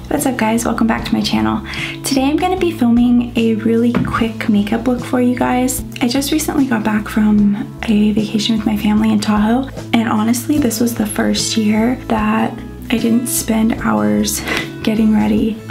What's up guys, welcome back to my channel. Today I'm going to be filming a really quick makeup look for you guys. I just recently got back from a vacation with my family in Tahoe, and honestly this was the first year that I didn't spend hours getting ready.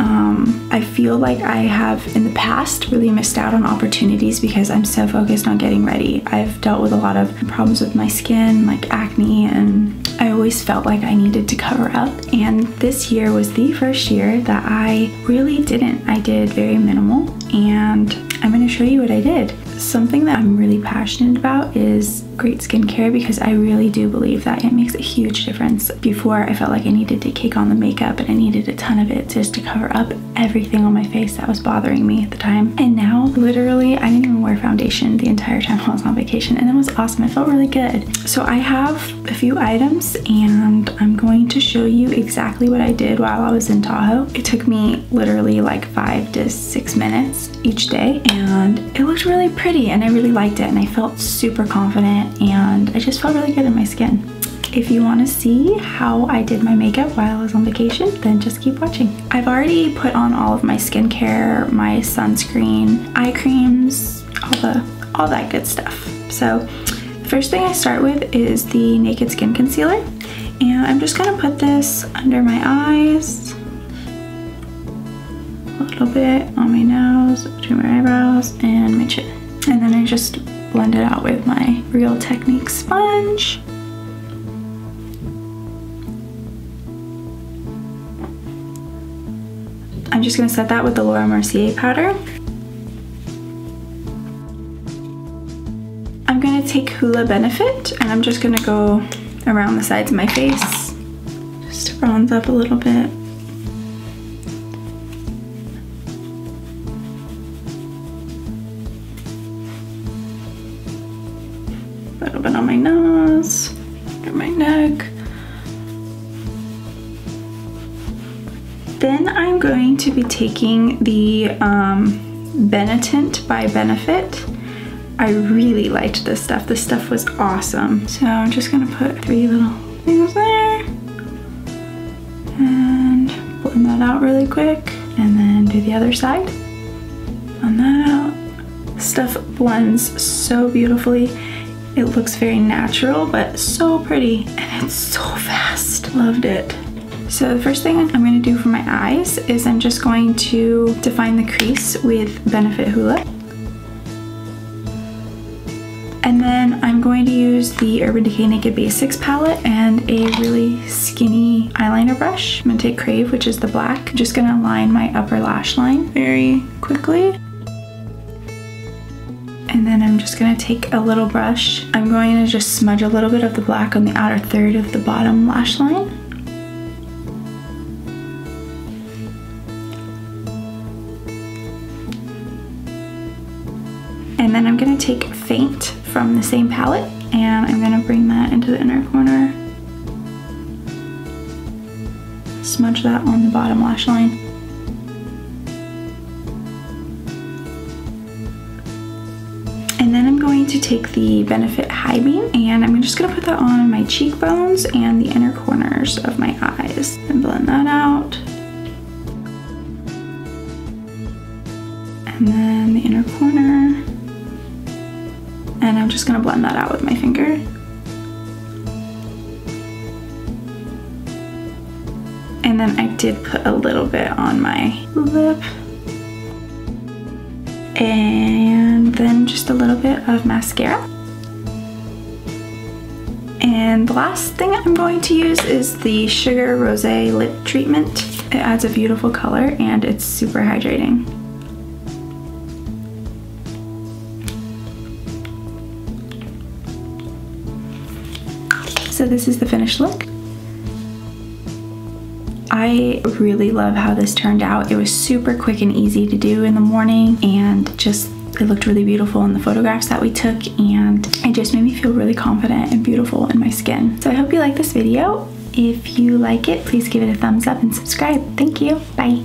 I feel like I have in the past really missed out on opportunities because I'm so focused on getting ready. I've dealt with a lot of problems with my skin, like acne, and I always felt like I needed to cover up. And this year was the first year that I really didn't. I did very minimal, and I'm going to show you what I did. Something that I'm really passionate about is great skincare because I really do believe that it makes a huge difference. Before, I felt like I needed to cake on the makeup and I needed a ton of it just to cover up everything on my face that was bothering me at the time. And now, literally, I didn't even wear foundation the entire time I was on vacation, and it was awesome. It felt really good. So I have a few items and I'm going to show you exactly what I did while I was in Tahoe. It took me literally like 5 to 6 minutes each day, and it looked really pretty and I really liked it, and I felt super confident and I just felt really good in my skin. If you want to see how I did my makeup while I was on vacation, then just keep watching. I've already put on all of my skincare, my sunscreen, eye creams, all that good stuff. So the first thing I start with is the Naked Skin Concealer, and I'm just gonna put this under my eyes, a little bit on my nose, between my eyebrows and my chin. And then I just blend it out with my Real Technique sponge. I'm just gonna set that with the Mercier powder. I'm gonna take Hoola Benefit and I'm just gonna go around the sides of my face just to bronze up a little bit. A little bit on my nose, under my neck. Then I'm going to be taking the Benetint by Benefit. I really liked this stuff. This stuff was awesome. So I'm just gonna put 3 little things there and blend that out really quick, and then do the other side. Blend that out. Stuff blends so beautifully. It looks very natural, but so pretty, and it's so fast. Loved it. So the first thing I'm going to do for my eyes is I'm just going to define the crease with Benefit Hoola. And then I'm going to use the Urban Decay Naked Basics palette and a really skinny eyeliner brush. I'm going to take Crave, which is the black. I'm just going to line my upper lash line very quickly. And then I'm just gonna take a little brush. I'm going to just smudge a little bit of the black on the outer third of the bottom lash line. And then I'm gonna take Faint from the same palette and I'm gonna bring that into the inner corner. Smudge that on the bottom lash line. And then I'm going to take the Benefit High Beam and I'm just gonna put that on my cheekbones and the inner corners of my eyes and blend that out. And then the inner corner. And I'm just gonna blend that out with my finger. And then I did put a little bit on my lip. And then just a little bit of mascara. And the last thing I'm going to use is the Sugar Rosé Lip Treatment. It adds a beautiful color and it's super hydrating. So this is the finished look. I really love how this turned out. It was super quick and easy to do in the morning, and just it looked really beautiful in the photographs that we took, and it just made me feel really confident and beautiful in my skin. So I hope you like this video. If you like it, please give it a thumbs up and subscribe. Thank you. Bye.